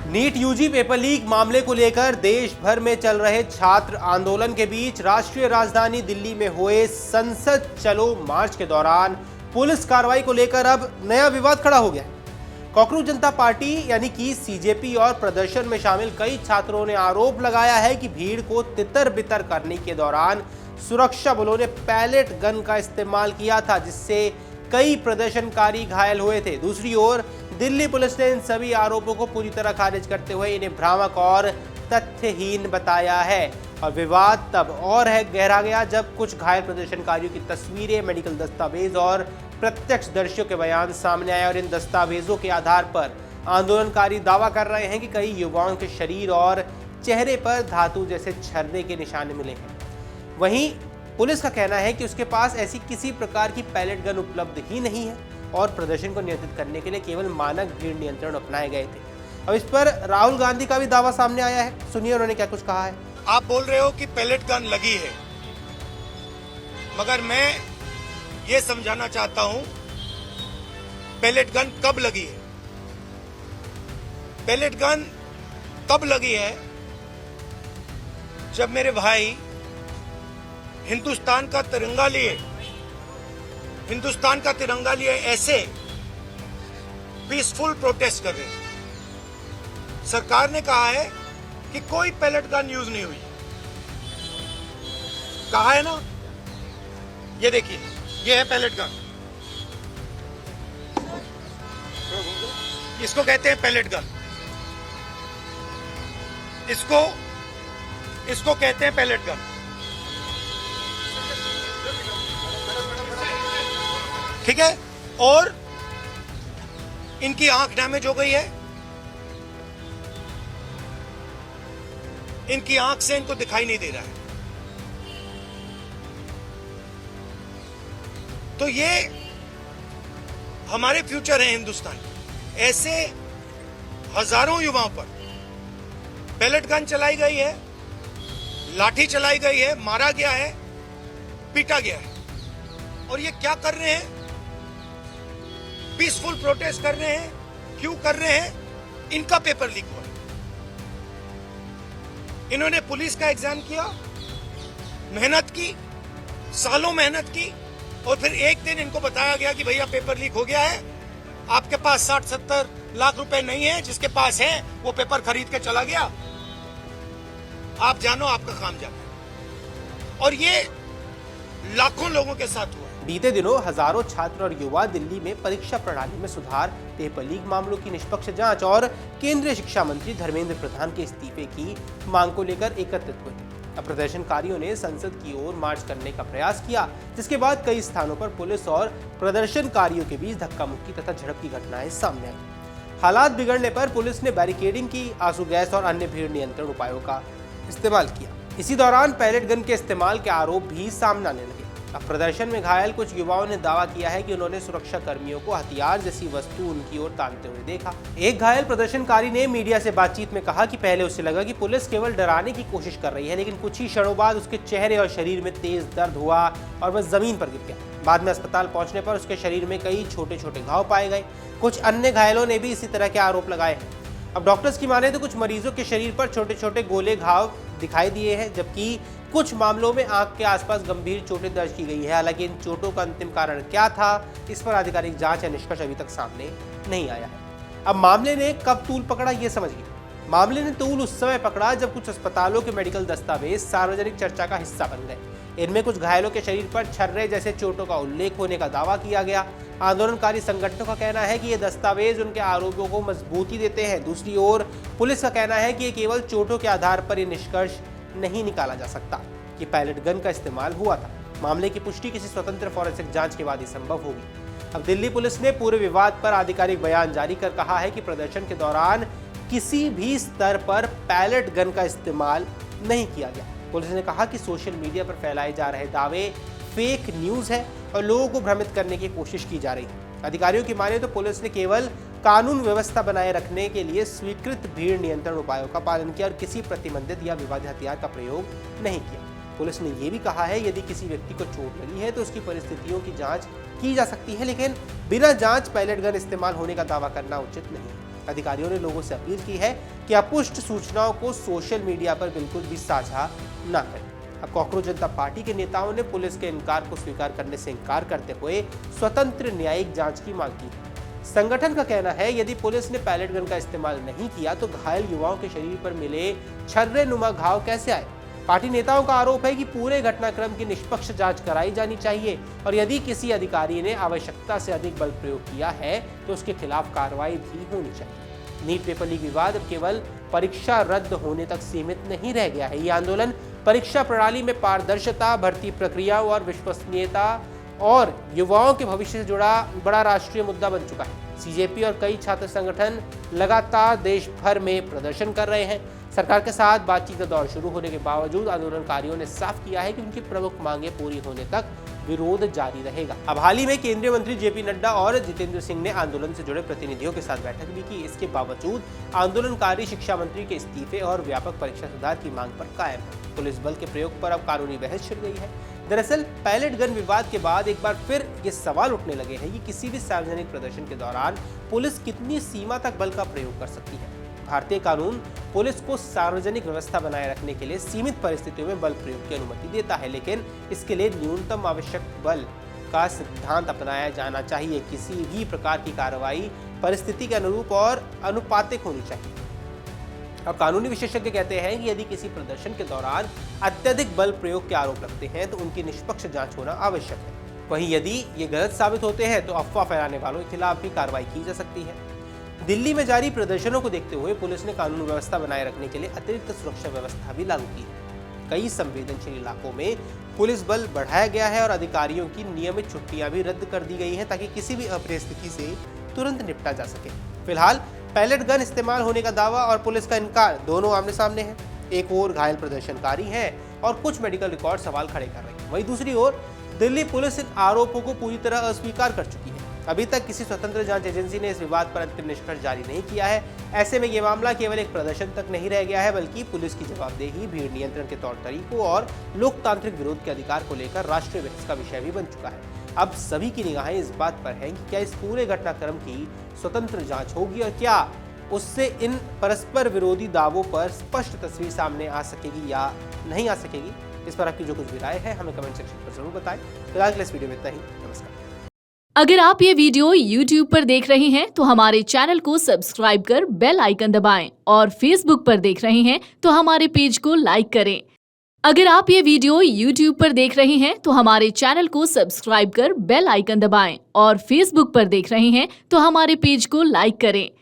NEET UG paper leak मामले को लेकर देश भर में चल रहे छात्र आंदोलन के बीच राष्ट्रीय राजधानी दिल्ली में हुए संसद चलो मार्च के दौरान पुलिस कार्रवाई को लेकर अब नया विवाद खड़ा हो गया है। कॉकरोच जनता पार्टी यानी कि सीजेपी और प्रदर्शन में शामिल कई छात्रों ने आरोप लगाया है कि भीड़ को तितर बितर करने के दौरान सुरक्षा बलों ने पैलेट गन का इस्तेमाल किया था, जिससे कई प्रदर्शनकारी घायल हुए थे। दूसरी ओर दिल्ली पुलिस ने इन सभी आरोपों को पूरी तरह खारिज करते हुए इन्हें भ्रामक और तथ्यहीन बताया है। और विवाद तब और गहरा गया जब कुछ घायल प्रदर्शनकारियों की तस्वीरें, मेडिकल दस्तावेज और प्रत्यक्षदर्शियों के बयान सामने आए और इन दस्तावेजों के आधार पर आंदोलनकारी दावा कर रहे हैं कि कई युवाओं के शरीर और चेहरे पर धातु जैसे छर्रे के निशान मिले हैं। वहीं पुलिस का कहना है कि उसके पास ऐसी किसी प्रकार की पैलेट गन उपलब्ध ही नहीं है और प्रदर्शन को नियंत्रित करने के लिए केवल मानक भीड़ नियंत्रण अपनाए गए थे। अब इस पर राहुल गांधी का भी दावा सामने आया है। सुनिए उन्होंने क्या कुछ कहा है। आप बोल रहे हो कि पैलेट गन लगी है, मगर मैं ये समझाना चाहता हूं पैलेट गन कब लगी है। पैलेट गन तब लगी है जब मेरे भाई हिंदुस्तान का तिरंगा लिए ऐसे पीसफुल प्रोटेस्ट कर रहे हैं। सरकार ने कहा है कि कोई पैलेट गन यूज नहीं हुई, कहा है ना। ये देखिए, ये है पैलेट गन, इसको कहते हैं पैलेट गन, इसको कहते हैं पैलेट गन। ठीक है, और इनकी आंख डैमेज हो गई है, इनकी आंख से इनको दिखाई नहीं दे रहा है। तो ये हमारे फ्यूचर है हिंदुस्तान। ऐसे हजारों युवाओं पर पैलेट गन चलाई गई है, लाठी चलाई गई है, मारा गया है, पीटा गया है। और ये क्या कर रहे हैं? पीसफुल प्रोटेस्ट कर रहे हैं। क्यों कर रहे हैं? इनका पेपर लीक हुआ। इन्होंने पुलिस का एग्जाम किया, मेहनत की, सालों मेहनत की, और फिर एक दिन इनको बताया गया कि भैया पेपर लीक हो गया है, आपके पास 60-70 लाख रुपए नहीं है, जिसके पास है वो पेपर खरीद के चला गया, आप जानो आपका काम जानो। और ये लाखों लोगों के साथ हुआ। बीते दिनों हजारों छात्र और युवा दिल्ली में परीक्षा प्रणाली में सुधार, पेपर लीक मामलों की निष्पक्ष जांच और केंद्रीय शिक्षा मंत्री धर्मेंद्र प्रधान के इस्तीफे की मांग को लेकर एकत्रित हुए थे। अब प्रदर्शनकारियों ने संसद की ओर मार्च करने का प्रयास किया, जिसके बाद कई स्थानों पर पुलिस और प्रदर्शनकारियों के बीच धक्का मुक्की तथा झड़प की घटनाएं सामने आई। हालात बिगड़ने पर पुलिस ने बैरिकेडिंग की, आंसू गैस और अन्य भीड़ नियंत्रण उपायों का इस्तेमाल किया। इसी दौरान पैलेट गन के इस्तेमाल के आरोप भी सामने आने लगे। अब प्रदर्शन में घायल कुछ युवाओं ने दावा किया है कि उन्होंने सुरक्षा कर्मियों को हथियार जैसी वस्तु उनकी ओर तानते हुए देखा। एक घायल प्रदर्शनकारी ने मीडिया से बातचीत में कहा कि पहले उसे लगा कि पुलिस केवल डराने की कोशिश कर रही है, लेकिन कुछ ही क्षणों बाद उसके चेहरे और शरीर में तेज दर्द हुआ और वह जमीन पर गिर गया। बाद में अस्पताल पहुंचने पर उसके शरीर में कई छोटे छोटे घाव पाए गए। कुछ अन्य घायलों ने भी इसी तरह के आरोप लगाए। अब डॉक्टर्स की माने तो कुछ मरीजों के शरीर पर छोटे छोटे गोले घाव दिखाई दिए हैं, जबकि कुछ मामलों में आंख के आसपास गंभीर चोटें दर्ज की गई है। हालांकि इन चोटों का अंतिम कारण क्या था, इस पर आधिकारिक जांच या निष्कर्ष अभी तक सामने नहीं आया है। अब मामले ने कब तूल पकड़ा, ये समझिए। मामले ने तूल उस समय पकड़ा जब कुछ अस्पतालों के मेडिकल दस्तावेज सार्वजनिक चर्चा का हिस्सा बन गए। इनमें कुछ घायलों के शरीर पर छर्रे जैसे चोटों का उल्लेख होने का दावा किया गया। आंदोलनकारी संगठनों का कहना है कि ये दस्तावेज उनके आरोपों को मजबूती देते हैं। दूसरी ओर पुलिस का कहना है कि ये केवल चोटों के आधार पर ये निष्कर्ष नहीं निकाला जा सकता कि पैलेट गन का इस्तेमाल हुआ था। मामले की पुष्टि किसी स्वतंत्र फॉरेंसिक जांच के बाद ही संभव होगी। अब दिल्ली पुलिस ने पूरे विवाद पर आधिकारिक बयान जारी कर कहा है कि प्रदर्शन के दौरान किसी भी स्तर पर पैलेट गन का इस्तेमाल नहीं किया गया। पुलिस ने कहा कि सोशल मीडिया पर फैलाए जा रहे दावे फेक न्यूज है और लोगों को भ्रमित करने की कोशिश की जा रही है। अधिकारियों की माने तो पुलिस ने केवल कानून व्यवस्था बनाए रखने के लिए स्वीकृत भीड़ नियंत्रण उपायों का पालन किया और किसी प्रतिबंधित या विवादित हथियार का प्रयोग नहीं किया। पुलिस ने यह भी कहा है यदि किसी व्यक्ति को चोट लगी है तो उसकी परिस्थितियों की जांच की जा सकती है, लेकिन बिना जांच पैलेट गन इस्तेमाल होने का दावा करना उचित नहीं है। अधिकारियों ने लोगों से अपील की है कि अपुष्ट सूचनाओं को सोशल मीडिया पर बिल्कुल भी साझा न करें। अब कॉकरोच जनता पार्टी के नेताओं ने पुलिस के इनकार को स्वीकार करने से इनकार करते हुए स्वतंत्र न्यायिक जांच की मांग की। संगठन का कहना है यदि पुलिस ने पैलेट गन का इस्तेमाल नहीं किया तो घायल युवाओं के शरीर पर मिले छर्रे-नुमा घाव कैसे आए। पार्टी नेताओं का आरोप है कि पूरे घटनाक्रम की निष्पक्ष जांच कराई जानी चाहिए और यदि किसी अधिकारी ने आवश्यकता से अधिक बल प्रयोग किया है तो उसके खिलाफ कार्रवाई भी होनी चाहिए। नीट पेपर लीक विवाद अब केवल परीक्षा रद्द होने तक सीमित नहीं रह गया है। ये आंदोलन परीक्षा प्रणाली में पारदर्शिता, भर्ती प्रक्रियाओं और विश्वसनीयता और युवाओं के भविष्य से जुड़ा बड़ा राष्ट्रीय मुद्दा बन चुका है। सीजेपी और कई छात्र संगठन लगातार देश भर में प्रदर्शन कर रहे हैं। सरकार के साथ बातचीत का दौर शुरू होने के बावजूद आंदोलनकारियों ने साफ किया है कि उनकी प्रमुख मांगें पूरी होने तक विरोध जारी रहेगा। अब हाल ही में केंद्रीय मंत्री जेपी नड्डा और जितेंद्र सिंह ने आंदोलन से जुड़े प्रतिनिधियों के साथ बैठक भी की। इसके बावजूद आंदोलनकारी शिक्षा मंत्री के इस्तीफे और व्यापक परीक्षा सुधार की मांग पर कायम है। पुलिस बल के प्रयोग पर अब कानूनी बहस छिड़ गई है। दरअसल पैलेट गन विवाद के बाद एक बार फिर ये सवाल उठने लगे हैं कि किसी भी सार्वजनिक प्रदर्शन के दौरान पुलिस कितनी सीमा तक बल का प्रयोग कर सकती है। भारतीय कानून पुलिस को सार्वजनिक व्यवस्था बनाए रखने के लिए सीमित परिस्थितियों में बल प्रयोग की अनुमति देता है, लेकिन इसके लिए न्यूनतम आवश्यक बल का सिद्धांत अपनाया जाना चाहिए। किसी भी प्रकार की कार्रवाई परिस्थिति के अनुरूप और अनुपातिक होनी चाहिए। और कानूनी विशेषज्ञ कहते हैं कि यदि किसी प्रदर्शन के दौरान अत्यधिक बल प्रयोग के आरोप लगते हैं तो उनकी निष्पक्ष जांच होना आवश्यक है। वहीं यदि ये गलत साबित होते हैं तो अफवाह फैलाने वालों के खिलाफ भी कार्रवाई की जा सकती है। दिल्ली में जारी प्रदर्शनों को देखते हुए पुलिस ने कानून व्यवस्था बनाए रखने के लिए अतिरिक्त सुरक्षा व्यवस्था भी लागू की है। कई संवेदनशील इलाकों में पुलिस बल बढ़ाया गया है और अधिकारियों की नियमित छुट्टियां भी रद्द कर दी गई हैं ताकि किसी भी अप्रिय स्थिति से तुरंत निपटा जा सके। फिलहाल पैलेट गन इस्तेमाल होने का दावा और पुलिस का इनकार दोनों आमने सामने हैं। एक ओर घायल प्रदर्शनकारी हैं और कुछ मेडिकल रिकॉर्ड सवाल खड़े कर रहे हैं, वहीं दूसरी ओर दिल्ली पुलिस इन आरोपों को पूरी तरह अस्वीकार कर चुकी है। अभी तक किसी स्वतंत्र जांच एजेंसी ने इस विवाद पर अंतिम निष्कर्ष जारी नहीं किया है। ऐसे में ये मामला केवल एक प्रदर्शन तक नहीं रह गया है, बल्कि पुलिस की जवाबदेही, भीड़ नियंत्रण के तौर तरीकों और लोकतांत्रिक विरोध के अधिकार को लेकर राष्ट्रीय बहस का विषय भी बन चुका है। अब सभी की निगाहें इस बात पर हैं कि क्या इस पूरे घटनाक्रम की स्वतंत्र जांच होगी और क्या उससे इन परस्पर विरोधी दावों पर स्पष्ट तस्वीर सामने आ सकेगी या नहीं आ सकेगी। इस पर आपकी जो कुछ भी राय है हमें कमेंट सेक्शन पर जरूर बताएं। फिलहाल के लिए इस वीडियो में इतना ही। नमस्कार। अगर आप ये वीडियो YouTube पर देख रहे हैं तो हमारे चैनल को सब्सक्राइब कर बेल आइकन दबाएं और Facebook पर देख रहे हैं तो हमारे पेज को लाइक करें। अगर आप ये वीडियो YouTube पर देख रहे हैं तो हमारे चैनल को सब्सक्राइब कर बेल आइकन दबाएं और Facebook पर देख रहे हैं तो हमारे पेज को लाइक करें।